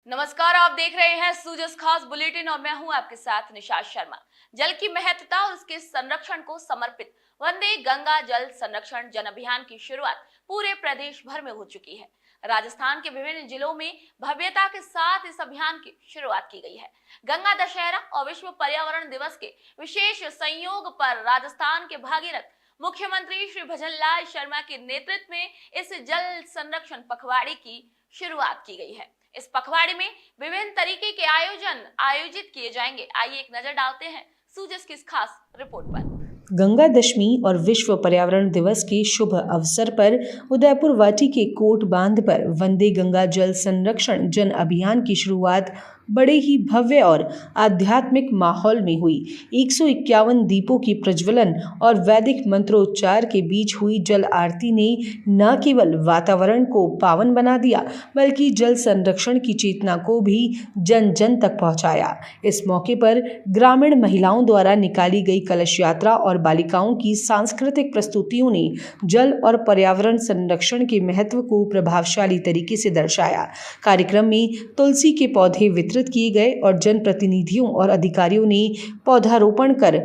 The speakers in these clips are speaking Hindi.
नमस्कार, आप देख रहे हैं सूजस खास बुलेटिन और मैं हूं आपके साथ निशा शर्मा। जल की महत्ता और उसके संरक्षण को समर्पित वंदे गंगा जल संरक्षण जन अभियान की शुरुआत पूरे प्रदेश भर में हो चुकी है। राजस्थान के विभिन्न जिलों में भव्यता के साथ इस अभियान की शुरुआत की गई है। गंगा दशहरा और विश्व पर्यावरण दिवस के विशेष संयोग पर राजस्थान के भागीरथ मुख्यमंत्री श्री भजनलाल शर्मा के नेतृत्व में इस जल संरक्षण पखवाड़े की शुरुआत की गई है। इस पखवाड़े में विभिन्न तरीके के आयोजन आयोजित किए जाएंगे। आइए एक नजर डालते हैं सूजस की इस खास रिपोर्ट पर। गंगा दशमी और विश्व पर्यावरण दिवस के शुभ अवसर पर उदयपुर वाटी के कोट बांध पर वंदे गंगा जल संरक्षण जन अभियान की शुरुआत बड़े ही भव्य और आध्यात्मिक माहौल में हुई। 151 दीपों की प्रज्वलन और वैदिक मंत्रोच्चार के बीच हुई जल आरती ने न केवल वातावरण को पावन बना दिया बल्कि जल संरक्षण की चेतना को भी जन जन तक पहुंचाया। इस मौके पर ग्रामीण महिलाओं द्वारा निकाली गई कलश यात्रा और बालिकाओं की सांस्कृतिक प्रस्तुतियों ने जल और पर्यावरण संरक्षण के महत्व को प्रभावशाली तरीके से दर्शाया। कार्यक्रम में तुलसी के पौधे वितरित किए गए और जनप्रतिनिधियों और अधिकारियों ने पौधारोपण कर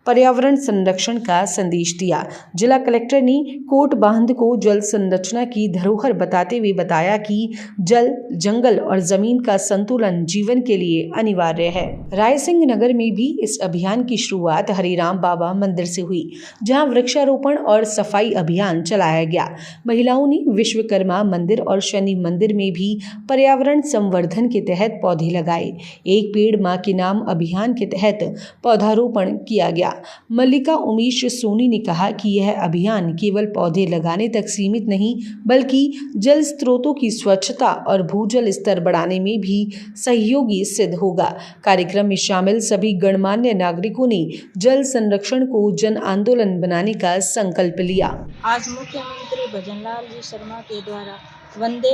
पर्यावरण संरक्षण का संदेश दिया। जिला कलेक्टर ने कोट बांध को जल संरचना की धरोहर बताते हुए बताया कि जल, जंगल और जमीन का संतुलन जीवन के लिए अनिवार्य है। रायसिंह नगर में भी इस अभियान की शुरुआत हरिराम बाबा मंदिर से हुई, जहां वृक्षारोपण और सफाई अभियान चलाया गया। महिलाओं ने विश्वकर्मा मंदिर और शनि मंदिर में भी पर्यावरण संवर्धन के तहत पौधे लगाए। एक पेड़ मां के नाम अभियान के तहत पौधारोपण किया गया। मल्लिका उमेश सोनी ने कहा कि यह अभियान केवल पौधे लगाने तक सीमित नहीं बल्कि जल स्रोतों की स्वच्छता और भूजल स्तर बढ़ाने में भी सहयोगी सिद्ध होगा। कार्यक्रम में शामिल सभी गणमान्य नागरिकों ने जल संरक्षण को जन आंदोलन बनाने का संकल्प लिया। आज मुख्यमंत्री भजनलाल जी शर्मा के द्वारा वंदे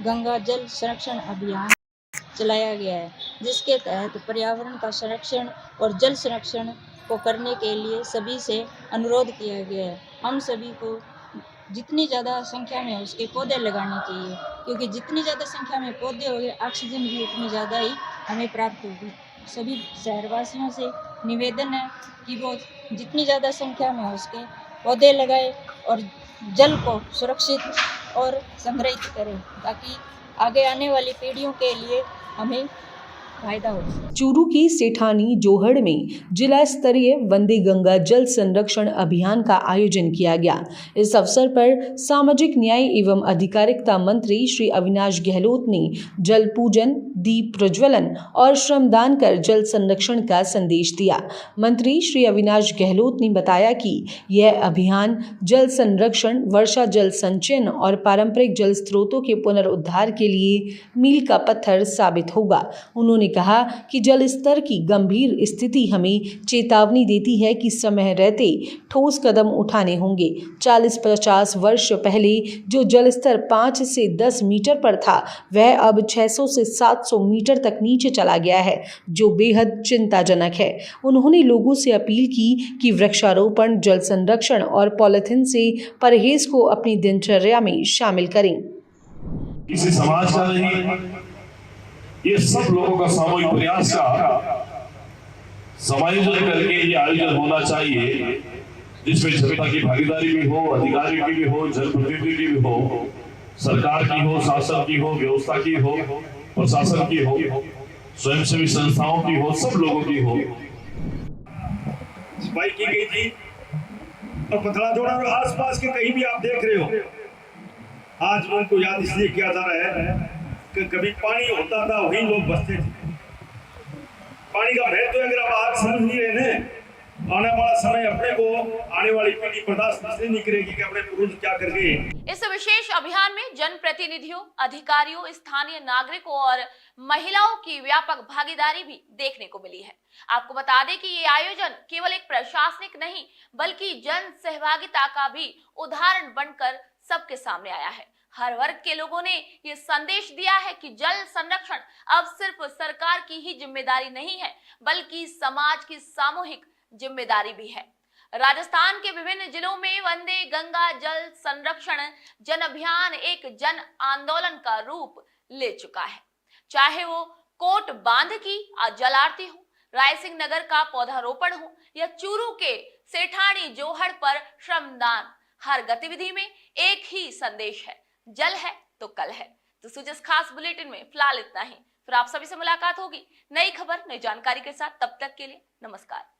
गंगा जल संरक्षण अभियान चलाया गया है, जिसके तहत पर्यावरण का संरक्षण और जल संरक्षण को करने के लिए सभी से अनुरोध किया गया है। हम सभी को जितनी ज़्यादा संख्या में उसके पौधे लगाने चाहिए, क्योंकि जितनी ज़्यादा संख्या में पौधे होंगे ऑक्सीजन भी उतनी ज़्यादा ही हमें प्राप्त होगी। सभी शहरवासियों से निवेदन है कि वो जितनी ज़्यादा संख्या में उसके पौधे लगाए और जल को सुरक्षित और संग्रहित करें, ताकि आगे आने वाली पीढ़ियों के लिए हमें फायदा हो। चूरू की सेठानी जोहड़ में जिला स्तरीय वंदे गंगा जल संरक्षण अभियान का आयोजन किया गया। इस अवसर पर सामाजिक न्याय एवं अधिकारिता मंत्री श्री अविनाश गहलोत ने जल पूजन, दीप प्रज्वलन और श्रमदान कर जल संरक्षण का संदेश दिया। मंत्री श्री अविनाश गहलोत ने बताया कि यह अभियान जल संरक्षण, वर्षा जल संचयन और पारंपरिक जल स्रोतों के पुनरुद्धार के लिए मील का पत्थर साबित होगा। उन्होंने कहा कि जल स्तर की गंभीर स्थिति हमें चेतावनी देती है कि समय रहते ठोस कदम उठाने होंगे। 40-50 वर्ष पहले जो जल स्तर 5 से 10 मीटर पर था, वह अब 600 से 700 मीटर तक नीचे चला गया है, जो बेहद चिंताजनक है। उन्होंने लोगों से अपील की कि वृक्षारोपण, जल संरक्षण और पॉलिथीन से परहेज को अपनी दिनचर्या में शामिल करें। किसी समाज का नहीं, ये सब लोगों का सामूहिक प्रयास का समायोजन करके ये आयोजन होना चाहिए, जिसमें जनता की भागीदारी भी हो, अधिकारियों की भी हो, जनप्रतिनिधि की भी हो, सरकार की हो, शासन की हो, व्यवस्था की हो, प्रशासन की हो, स्वयंसेवी संस्थाओं की हो, सब लोगों की हो। सफाई की गई थी और पथराजोड़ा और आसपास के कहीं भी आप देख रहे हो, आज उनको याद इसलिए किया जा रहा है कि कभी पानी होता था, वही लोग बसते थे। पानी का महत्व अगर आप आज समझ नहीं रहे हैं, आने वाला समय अपने को, आने वाली पीढ़ी बर्दाश्त नहीं करेगी कि अपने पूर्वज क्या कर गए। इस विशेष अभियान में जनप्रतिनिधियों, अधिकारियों, स्थानीय नागरिकों और महिलाओं की व्यापक भागीदारी भी देखने को मिली है। आपको बता दें कि ये आयोजन केवल एक प्रशासनिक नहीं बल्कि जन सहभागिता का भी उदाहरण बनकर सबके सामने आया है। हर वर्ग के लोगों ने ये संदेश दिया है कि जल संरक्षण अब सिर्फ सरकार की ही जिम्मेदारी नहीं है बल्कि समाज की सामूहिक जिम्मेदारी भी है। राजस्थान के विभिन्न जिलों में वंदे गंगा जल संरक्षण जन अभियान एक जन आंदोलन का रूप ले चुका है। चाहे वो कोट बांध की जल आरती हो, रायसिंह नगर का पौधारोपण हो या चूरू के सेठानी जोहड़ पर श्रमदान, हर गतिविधि में एक ही संदेश है, जल है तो कल है। तो सुजस खास बुलेटिन में फिलहाल इतना ही। फिर आप सभी से मुलाकात होगी नई खबर, नई जानकारी के साथ। तब तक के लिए नमस्कार।